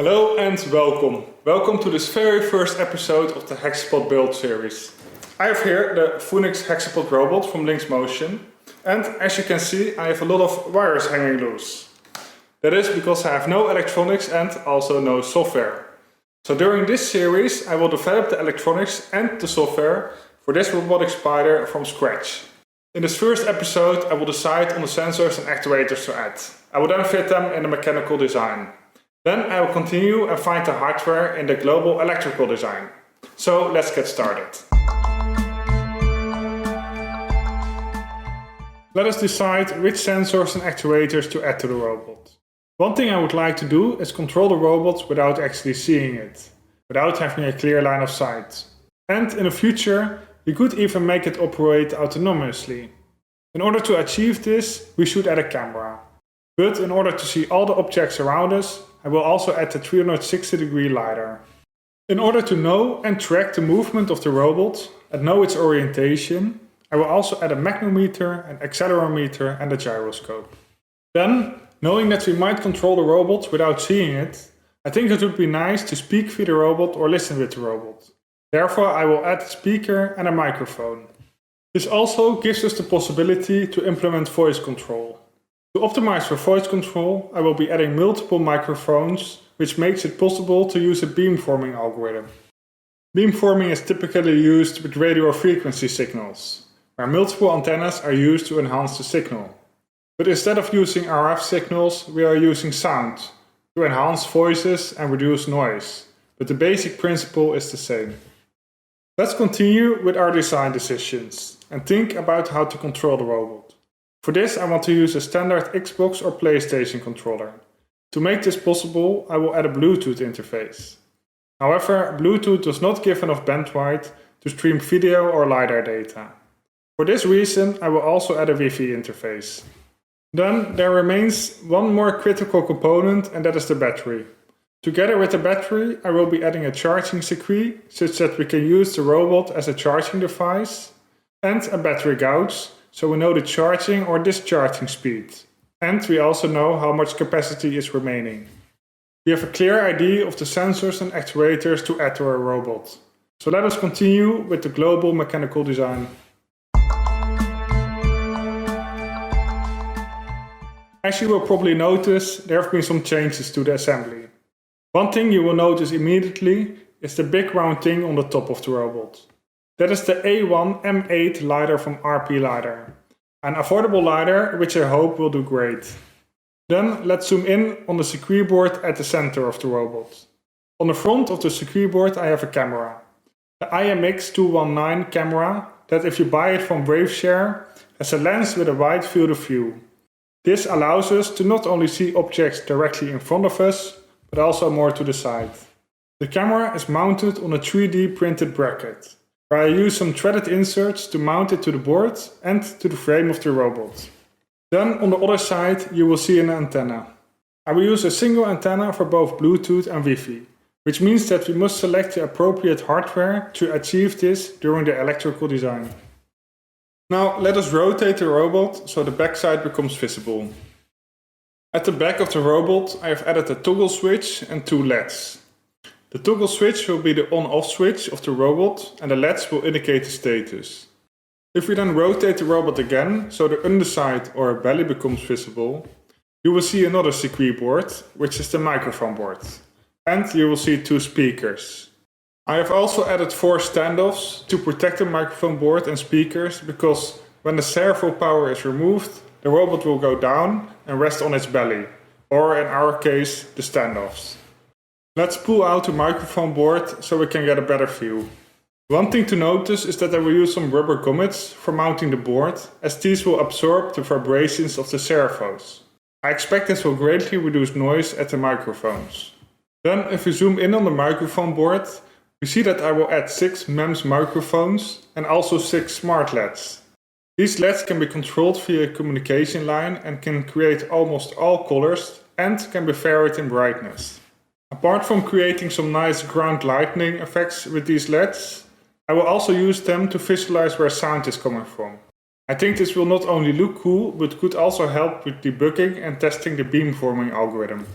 Hello and welcome. Welcome to this very first episode of the Hexapod build series. I have here the Phoenix Hexapod robot from Lynx Motion, and as you can see I have a lot of wires hanging loose. That is because I have no electronics and also no software. So during this series I will develop the electronics and the software for this robotic spider from scratch. In this first episode I will decide on the sensors and actuators to add. I will then fit them in the mechanical design. Then I will continue and find the hardware in the global electrical design. So let's get started. Let us decide which sensors and actuators to add to the robot. One thing I would like to do is control the robot without actually seeing it, without having a clear line of sight. And in the future, we could even make it operate autonomously. In order to achieve this, we should add a camera. But in order to see all the objects around us, I will also add the 360-degree LiDAR. In order to know and track the movement of the robot and know its orientation, I will also add a magnetometer, an accelerometer and a gyroscope. Then, knowing that we might control the robot without seeing it, I think it would be nice to speak via the robot or listen with the robot. Therefore, I will add a speaker and a microphone. This also gives us the possibility to implement voice control. To optimize for voice control, I will be adding multiple microphones, which makes it possible to use a beamforming algorithm. Beamforming is typically used with radio frequency signals, where multiple antennas are used to enhance the signal. But instead of using RF signals, we are using sound to enhance voices and reduce noise, but the basic principle is the same. Let's continue with our design decisions and think about how to control the robot. For this I want to use a standard Xbox or PlayStation controller. To make this possible I will add a Bluetooth interface. However, Bluetooth does not give enough bandwidth to stream video or LiDAR data. For this reason I will also add a Wi-Fi interface. Then there remains one more critical component, and that is the battery. Together with the battery I will be adding a charging circuit such that we can use the robot as a charging device, and a battery gauge, so we know the charging or discharging speed. And we also know how much capacity is remaining. We have a clear idea of the sensors and actuators to add to our robot. So let us continue with the global mechanical design. As you will probably notice, there have been some changes to the assembly. One thing you will notice immediately is the big round thing on the top of the robot. That is the A1 M8 LiDAR from RP LiDAR. An affordable LiDAR which I hope will do great. Then let's zoom in on the circuit board at the center of the robot. On the front of the circuit board I have a camera. The IMX219 camera that, if you buy it from Waveshare, has a lens with a wide field of view. This allows us to not only see objects directly in front of us, but also more to the side. The camera is mounted on a 3D printed bracket, where I use some threaded inserts to mount it to the board and to the frame of the robot. Then on the other side you will see an antenna. I will use a single antenna for both Bluetooth and Wi-Fi, which means that we must select the appropriate hardware to achieve this during the electrical design. Now let us rotate the robot so the backside becomes visible. At the back of the robot I have added a toggle switch and two LEDs. The toggle switch will be the on-off switch of the robot and the LEDs will indicate the status. If we then rotate the robot again so the underside or belly becomes visible, you will see another circuit board, which is the microphone board. And you will see two speakers. I have also added 4 standoffs to protect the microphone board and speakers, because when the servo power is removed, the robot will go down and rest on its belly, or in our case, the standoffs. Let's pull out the microphone board so we can get a better view. One thing to notice is that I will use some rubber grommets for mounting the board, as these will absorb the vibrations of the servos. I expect this will greatly reduce noise at the microphones. Then if we zoom in on the microphone board, we see that I will add 6 MEMS microphones and also 6 smart LEDs. These LEDs can be controlled via a communication line and can create almost all colors and can be varied in brightness. Apart from creating some nice ground lightning effects with these LEDs, I will also use them to visualize where sound is coming from. I think this will not only look cool, but could also help with debugging and testing the beamforming algorithm.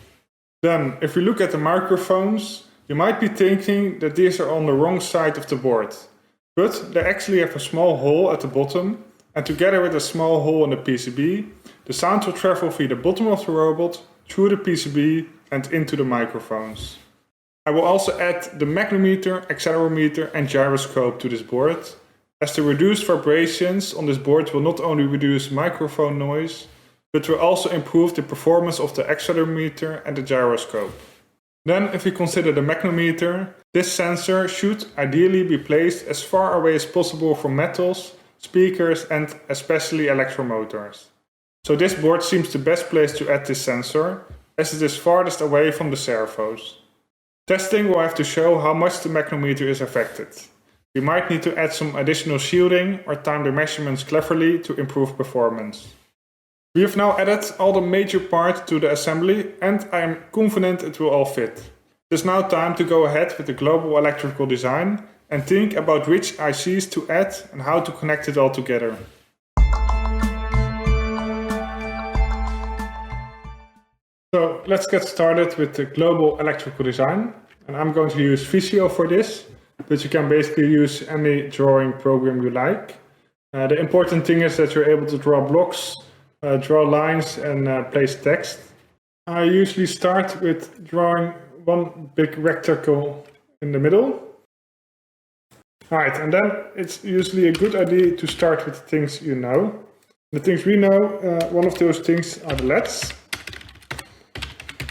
Then, if we look at the microphones, you might be thinking that these are on the wrong side of the board. But they actually have a small hole at the bottom, and together with a small hole in the PCB, the sound will travel via the bottom of the robot, through the PCB and into the microphones. I will also add the magnetometer, accelerometer and gyroscope to this board, as the reduced vibrations on this board will not only reduce microphone noise, but will also improve the performance of the accelerometer and the gyroscope. Then, if we consider the magnetometer, this sensor should ideally be placed as far away as possible from metals, speakers and especially electromotors. So this board seems the best place to add this sensor, as it is farthest away from the servos. Testing will have to show how much the magnetometer is affected. We might need to add some additional shielding or time the measurements cleverly to improve performance. We have now added all the major parts to the assembly and I am confident it will all fit. It is now time to go ahead with the global electrical design and think about which ICs to add and how to connect it all together. So let's get started with the global electrical design, and I'm going to use Visio for this, but you can basically use any drawing program you like. The important thing is that you're able to draw blocks, draw lines and place text. I usually start with drawing one big rectangle in the middle. Alright, and then it's usually a good idea to start with things you know. The things we know, one of those things are the LEDs.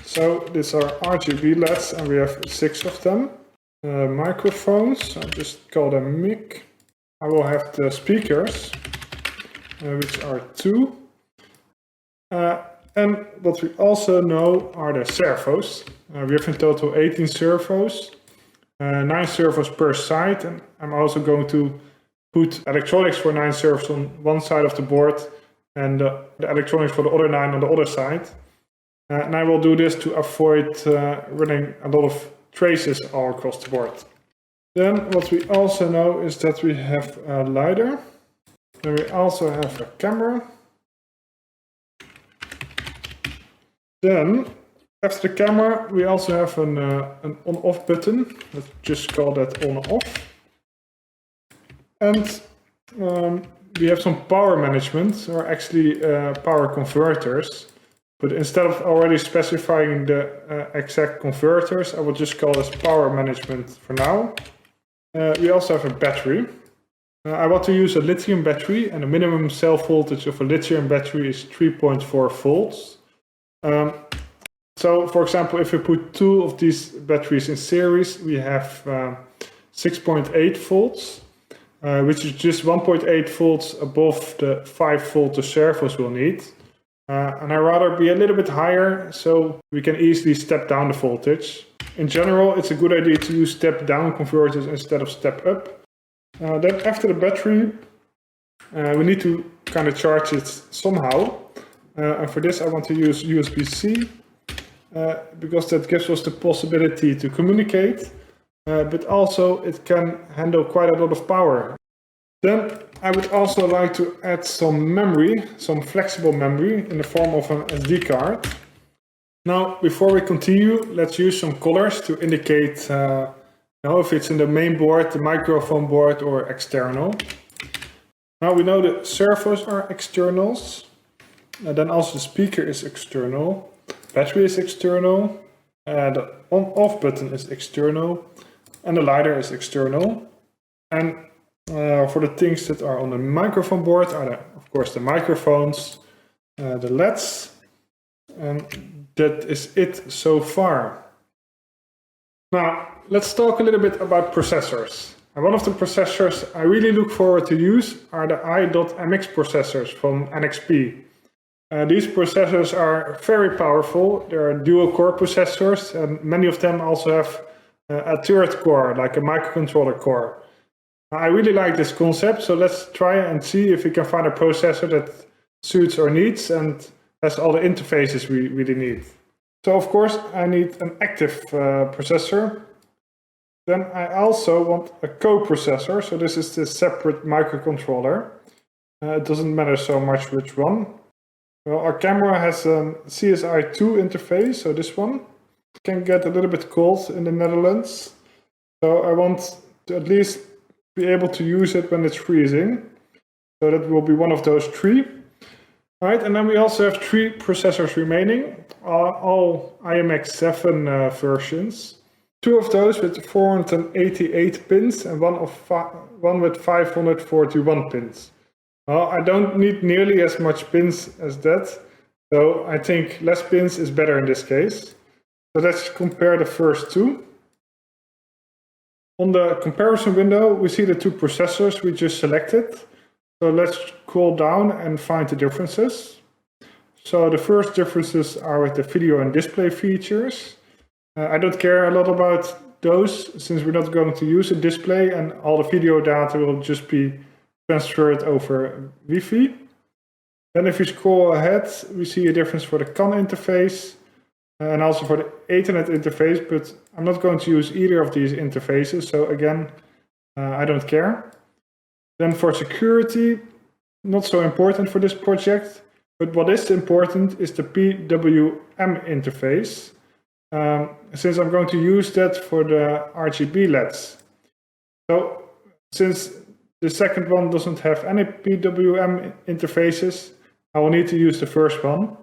So these are RGB LEDs and we have 6 of them. Microphones, I'll just call them mic. I will have the speakers, which are 2. And what we also know are the servos. We have in total 18 servos, 9 servos per side, and I'm also going to put electronics for 9 servos on one side of the board and the electronics for the other 9 on the other side. And I will do this to avoid running a lot of traces all across the board. Then what we also know is that we have a LiDAR. Then we also have a camera. Then after the camera we also have an on-off button. Let's just call that on-off. And we have some power management, or actually power converters. But instead of already specifying the exact converters, I will just call this power management for now. We also have a battery. I want to use a lithium battery, and the minimum cell voltage of a lithium battery is 3.4 volts. So, for example, if we put 2 of these batteries in series, we have 6.8 volts, which is just 1.8 volts above the 5 volt the servos will need. And I'd rather be a little bit higher so we can easily step down the voltage. In general, it's a good idea to use step down converters instead of step up. Then after the battery, we need to kind of charge it somehow. And for this I want to use USB-C because that gives us the possibility to communicate, but also it can handle quite a lot of power. Then I would also like to add some memory, some flexible memory in the form of an SD card. Now, before we continue, let's use some colors to indicate if it's in the main board, the microphone board, or external. Now we know the servos are externals, then also the speaker is external, battery is external, the on-off button is external, and the LiDAR is external. And for the things that are on the microphone board are, of course, the microphones, the LEDs, and that is it so far. Now, let's talk a little bit about processors. And one of the processors I really look forward to use are the i.MX processors from NXP. These processors are very powerful. They are dual core processors, and many of them also have a third core, like a microcontroller core. I really like this concept, so let's try and see if we can find a processor that suits our needs and has all the interfaces we really need. So of course I need an active processor. Then I also want a co-processor, so this is the separate microcontroller. It doesn't matter so much which one. Well, our camera has a CSI2 interface, so this one. can get a little bit cold in the Netherlands. So I want to at least be able to use it when it's freezing. So that will be one of those 3. All right, and then we also have 3 processors remaining, all IMX7 versions. 2 of those with 488 pins and one with 541 pins. Well, I don't need nearly as much pins as that, so I think less pins is better in this case. So let's compare the first 2. On the comparison window, we see the 2 processors we just selected. So let's scroll down and find the differences. So the first differences are with the video and display features. I don't care a lot about those since we're not going to use a display and all the video data will just be transferred over Wi-Fi. Then if we scroll ahead, we see a difference for the CAN interface and also for the Ethernet interface, but I'm not going to use either of these interfaces. So again, I don't care. Then for security, not so important for this project, but what is important is the PWM interface, since I'm going to use that for the RGB LEDs. So since the second one doesn't have any PWM interfaces, I will need to use the first one.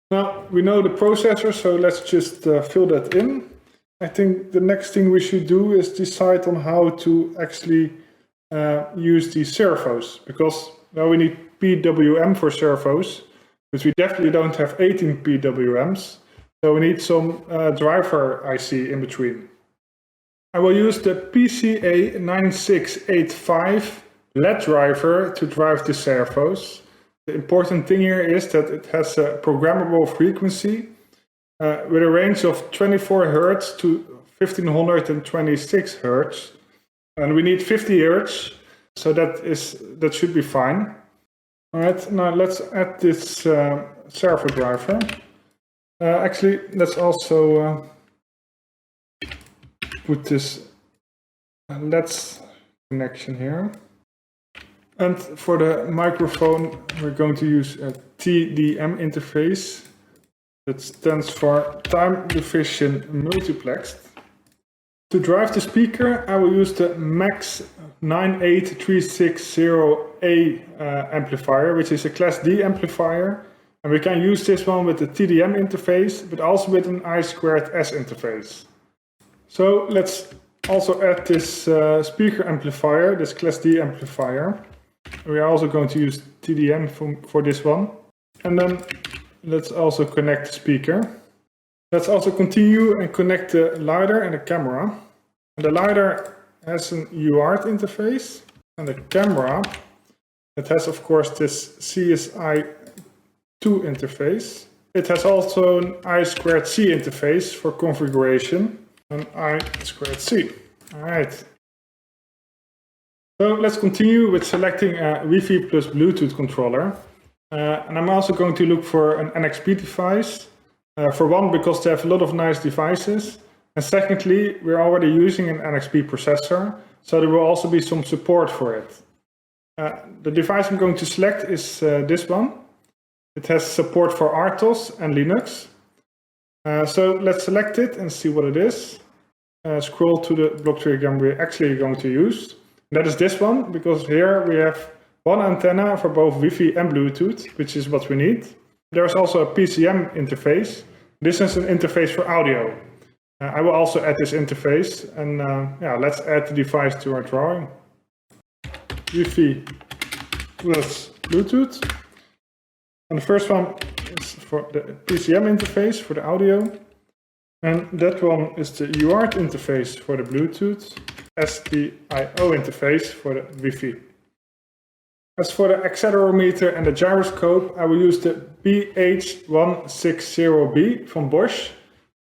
Now we know the processor, so let's just fill that in. I think the next thing we should do is decide on how to actually use these servos, because well, we need PWM for servos, but we definitely don't have 18 PWMs, so we need some driver IC in between. I will use the PCA9685 LED driver to drive the servos. The important thing here is that it has a programmable frequency with a range of 24 Hz to 1526 Hz. And we need 50 Hz, so that should be fine. All right, now let's add this servo driver. Actually, let's also put this LEDs connection here. And for the microphone, we're going to use a TDM interface. That stands for Time Division Multiplexed. To drive the speaker, I will use the MAX 98360A amplifier, which is a Class D amplifier. And we can use this one with the TDM interface, but also with an I2S interface. So let's also add this speaker amplifier, this Class D amplifier. We are also going to use TDM for this one. And then let's also connect the speaker. Let's also continue and connect the LiDAR and the camera. And the LiDAR has an UART interface, and the camera, it has of course this CSI2 interface. It has also an I2C interface for configuration, and I2C. All right. So let's continue with selecting a Wi-Fi plus Bluetooth controller. And I'm also going to look for an NXP device. For one, because they have a lot of nice devices. And secondly, we're already using an NXP processor, so there will also be some support for it. The device I'm going to select is this one. It has support for RTOS and Linux. So let's select it and see what it is. Scroll to the block diagram we're actually going to use. That is this one, because here we have one antenna for both Wi-Fi and Bluetooth, which is what we need. There's also a PCM interface. This is an interface for audio. I will also add this interface, and yeah, let's add the device to our drawing. Wi-Fi plus Bluetooth. And the first one is for the PCM interface for the audio. And that one is the UART interface for the Bluetooth, SDIO interface for the Wi-Fi. As for the accelerometer and the gyroscope, I will use the BH160B from Bosch.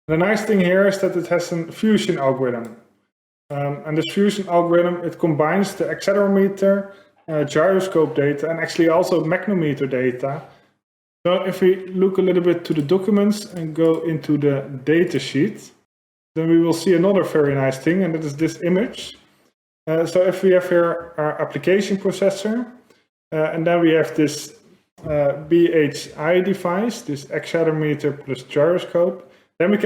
The nice thing here is that it has a fusion algorithm. And this fusion algorithm, it combines the accelerometer, gyroscope data, and actually also magnometer data. So if we look a little bit to the documents and go into the data sheet, then we will see another very nice thing, and that is this image. So if we have here our application processor, and then we have this BHI device, this accelerometer plus gyroscope, Then we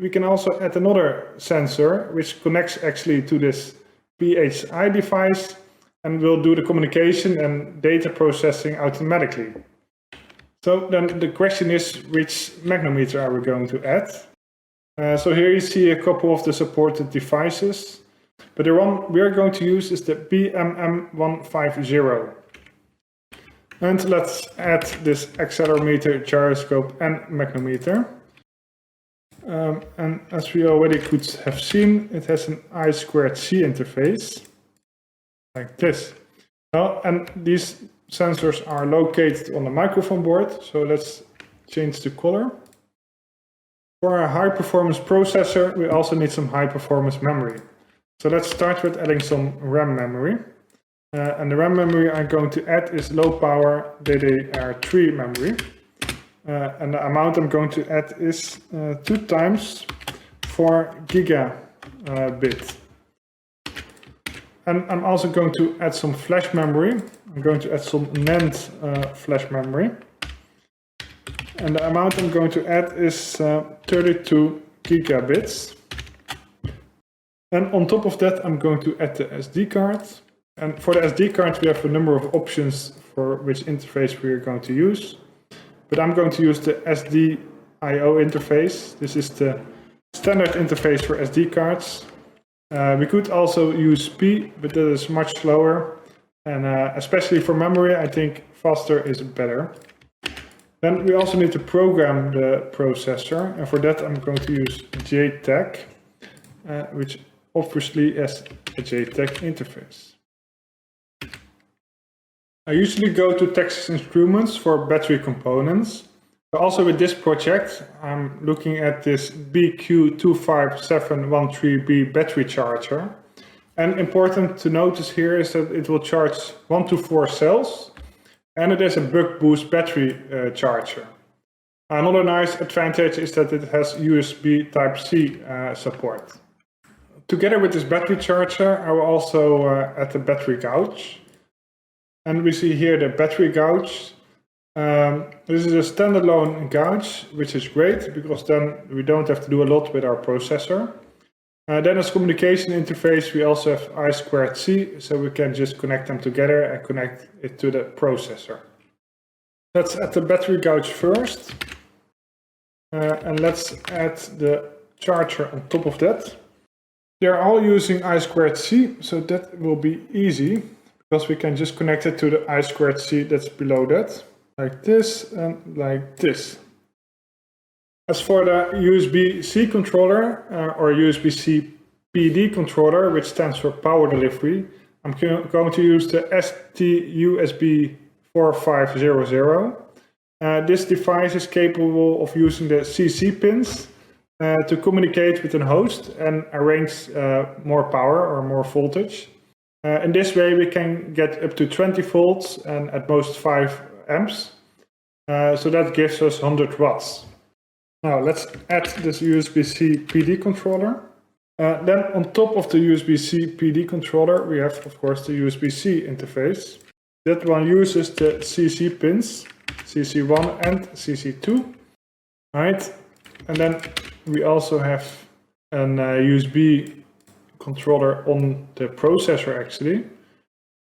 can also add another sensor which connects actually to this PHI device and will do the communication and data processing automatically. So then the question is, which magnometer are we going to add? So here you see a couple of the supported devices, but the one we are going to use is the BMM150. And let's add this accelerometer, gyroscope and magnometer. And as we already could have seen, it has an I2C interface, like this. Well, and these sensors are located on the microphone board, so let's change the color. For a high-performance processor, we also need some high-performance memory. So let's start with adding some RAM memory. And the RAM memory I'm going to add is low-power DDR3 memory. And the amount I'm going to add is 2 times 4 gigabit. And I'm also going to add some flash memory. I'm going to add some NAND flash memory. And the amount I'm going to add is 32 gigabits. And on top of that, I'm going to add the SD card. And for the SD card, we have a number of options for which interface we are going to use. But I'm going to use the SDIO interface. This is the standard interface for SD cards. We could also use P, but that is much slower. And especially for memory, I think faster is better. Then we also need to program the processor. And for that, I'm going to use JTAG, which obviously has a JTAG interface. I usually go to Texas Instruments for battery components. But also with this project, I'm looking at this BQ25713B battery charger. And important to notice here is that it will charge 1 to 4 cells, and it is a buck boost battery charger. Another nice advantage is that it has USB Type-C support. Together with this battery charger, I will also add the battery gauge. And we see here the battery gauge. This is a standalone gauge, which is great because then we don't have to do a lot with our processor. Then as communication interface, we also have I2C, so we can just connect them together and connect it to the processor. Let's add the battery gauge first. And let's add the charger on top of that. They're all using I2C, so that will be easy, because we can just connect it to the I2C that's below that, like this and like this. As for the USB-C controller, or USB-C PD controller, which stands for power delivery, I'm going to use the ST-USB4500. This device is capable of using the CC pins to communicate with a host and arrange more power or more voltage. In this way, we can get up to 20 volts and at most 5 amps. So that gives us 100 watts. Now let's add this USB-C PD controller. Then on top of the USB-C PD controller, we have, of course, the USB-C interface. That one uses the CC pins, CC1 and CC2. Right? And then we also have an USB controller on the processor actually.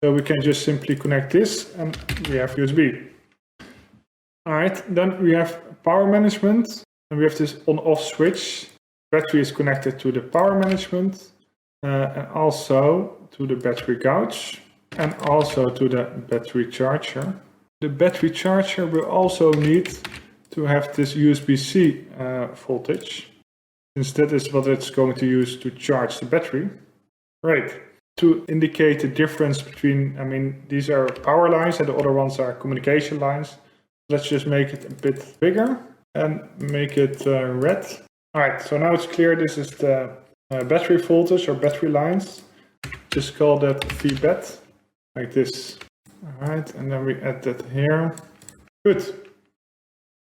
So we can just simply connect this and we have USB. Alright, then we have power management and we have this on-off switch. Battery is connected to the power management and also to the battery gauge and also to the battery charger. The battery charger will also need to have this USB-C voltage, since that is what it's going to use to charge the battery. Right. To indicate the difference between, these are power lines and the other ones are communication lines. Let's just make it a bit bigger and make it red. Alright, so now it's clear this is the battery voltage or battery lines. Just call that VBAT, like this. Alright, and then we add that here. Good.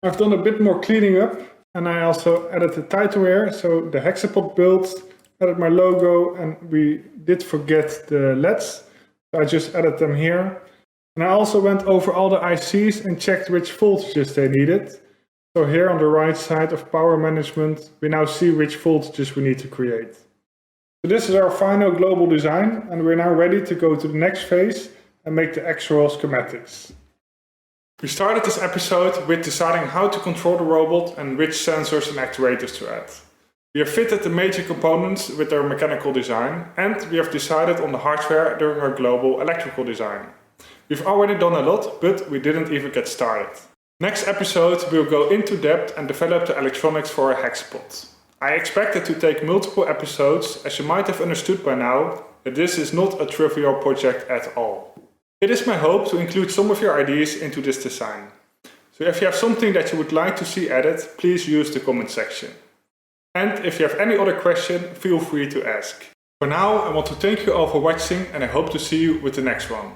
I've done a bit more cleaning up, and I also added the title here. So the Hexapod build, added my logo, and we did forget the LEDs. So I just added them here. And I also went over all the ICs and checked which voltages they needed. So here on the right side of power management, we now see which voltages we need to create. So this is our final global design, and we're now ready to go to the next phase and make the actual schematics. We started this episode with deciding how to control the robot and which sensors and actuators to add. We have fitted the major components with our mechanical design, and we have decided on the hardware during our global electrical design. We've already done a lot, but we didn't even get started. Next episode we'll go into depth and develop the electronics for a Hexapod. I expect it to take multiple episodes, as you might have understood by now that this is not a trivial project at all. It is my hope to include some of your ideas into this design. So if you have something that you would like to see added, please use the comment section. And if you have any other question, feel free to ask. For now, I want to thank you all for watching, and I hope to see you with the next one.